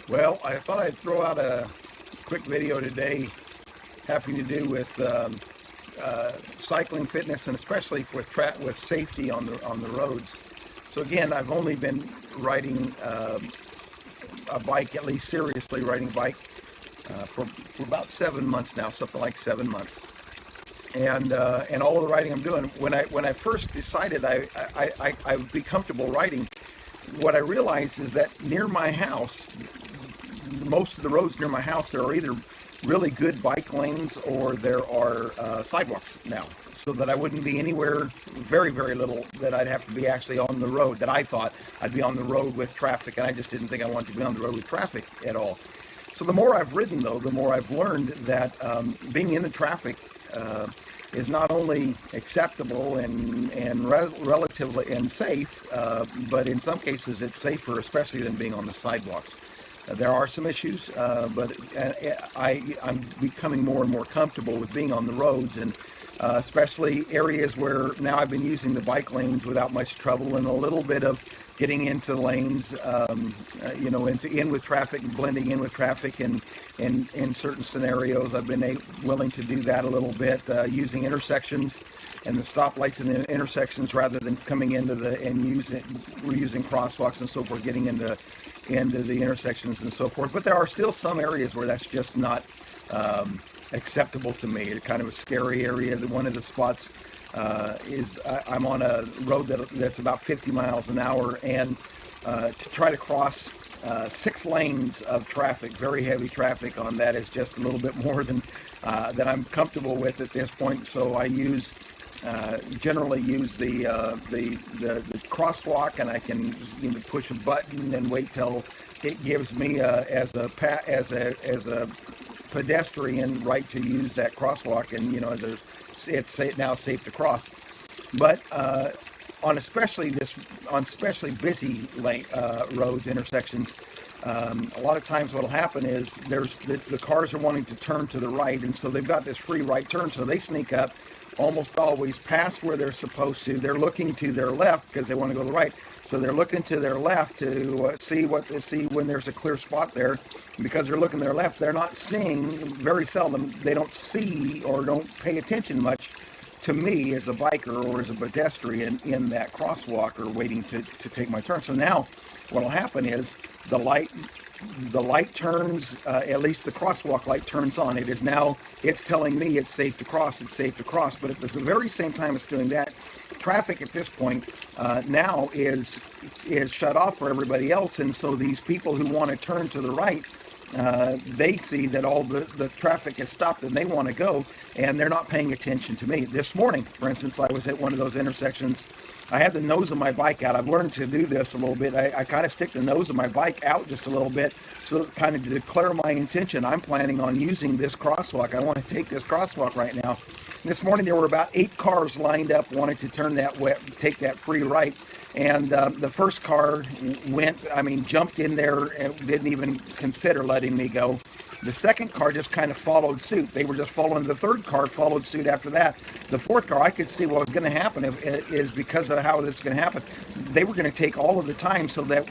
Well, I thought I'd throw out a quick video today having to do with cycling fitness and especially with safety on the roads. So again, I've only been riding a bike, at least seriously riding a bike, for about 7 months now, something like 7 months. And all of the riding I'm doing, when I first decided I would be comfortable riding, what I realized is that near my house, most of the roads near my house, there are either really good bike lanes or there are sidewalks now, so that I wouldn't be anywhere, very, very little, that I'd have to be actually on the road, that I thought I'd be on the road with traffic, and I just didn't think I wanted to be on the road with traffic at all. So the more I've ridden, though, the more I've learned that being in the traffic is not only acceptable and relatively and safe, but in some cases it's safer, especially than being on the sidewalks. There are some issues, but I'm becoming more and more comfortable with being on the roads, and especially areas where now I've been using the bike lanes without much trouble, and a little bit of getting into lanes, in with traffic, blending in with traffic, and in certain scenarios I've been willing to do that a little bit, using intersections and the stoplights in the intersections rather than coming into using crosswalks and so forth, getting into the intersections and so forth. But there are still some areas where that's just not acceptable to me. It's kind of a scary area. One of the spots is I'm on a road that's about 50 miles an hour, and to try to cross 6 lanes of traffic, very heavy traffic on that, is just a little bit more than I'm comfortable with at this point. So I generally use the crosswalk, and I can push a button and wait till it gives me as a pedestrian right to use that crosswalk, and it's now safe to cross. But on especially busy roads, intersections, a lot of times what will happen is the cars are wanting to turn to the right, and so they've got this free right turn, so they sneak up almost always past where they're supposed to. They're looking to their left because they want to go to the right, so they're looking to their left to see when there's a clear spot there. Because they're looking to their left, they're not seeing, very seldom, they don't see or don't pay attention much to me as a biker or as a pedestrian in that crosswalk or waiting to take my turn. So now what will happen is the light turns, at least the crosswalk light turns on. It's telling me it's safe to cross, but at the very same time it's doing that, traffic at this point now is shut off for everybody else, and so these people who want to turn to the right, they see that all the traffic has stopped and they want to go, and they're not paying attention to me. This morning, for instance, I was at one of those intersections. I had the nose of my bike out. I've learned to do this a little bit. I kind of stick the nose of my bike out just a little bit, so kind of to declare my intention. I'm planning on using this crosswalk. I want to take this crosswalk right now. This morning there were about 8 cars lined up wanting to take that free right. And the first car jumped in there and didn't even consider letting me go. The second car just kind of followed suit. They were just following. The third car followed suit after that. The fourth car, I could see what was going to happen is because of how this is going to happen. They were going to take all of the time, so that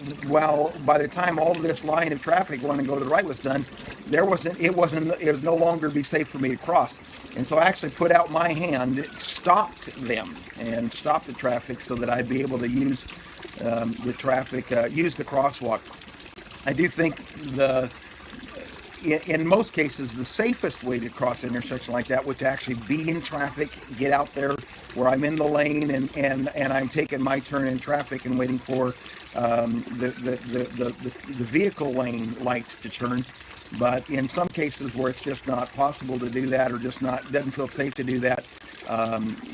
by the time all of this line of traffic wanting to go to the right was done, it was no longer be safe for me to cross. And so I actually put out my hand, stopped them, and stopped the traffic so that I'd be able to use the crosswalk. I do think in most cases, the safest way to cross an intersection like that would to actually be in traffic, get out there where I'm in the lane and I'm taking my turn in traffic and waiting for the vehicle lane lights to turn. But in some cases where it's just not possible to do that, or doesn't feel safe to do that,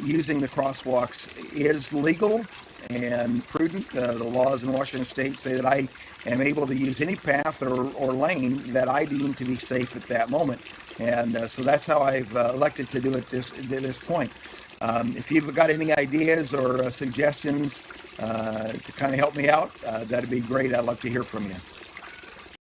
using the crosswalks is legal and prudent. The laws in Washington State say that I am able to use any path or lane that I deem to be safe at that moment. And so that's how I've elected to do it at this point. If you've got any ideas or suggestions to kind of help me out, that'd be great. I'd love to hear from you.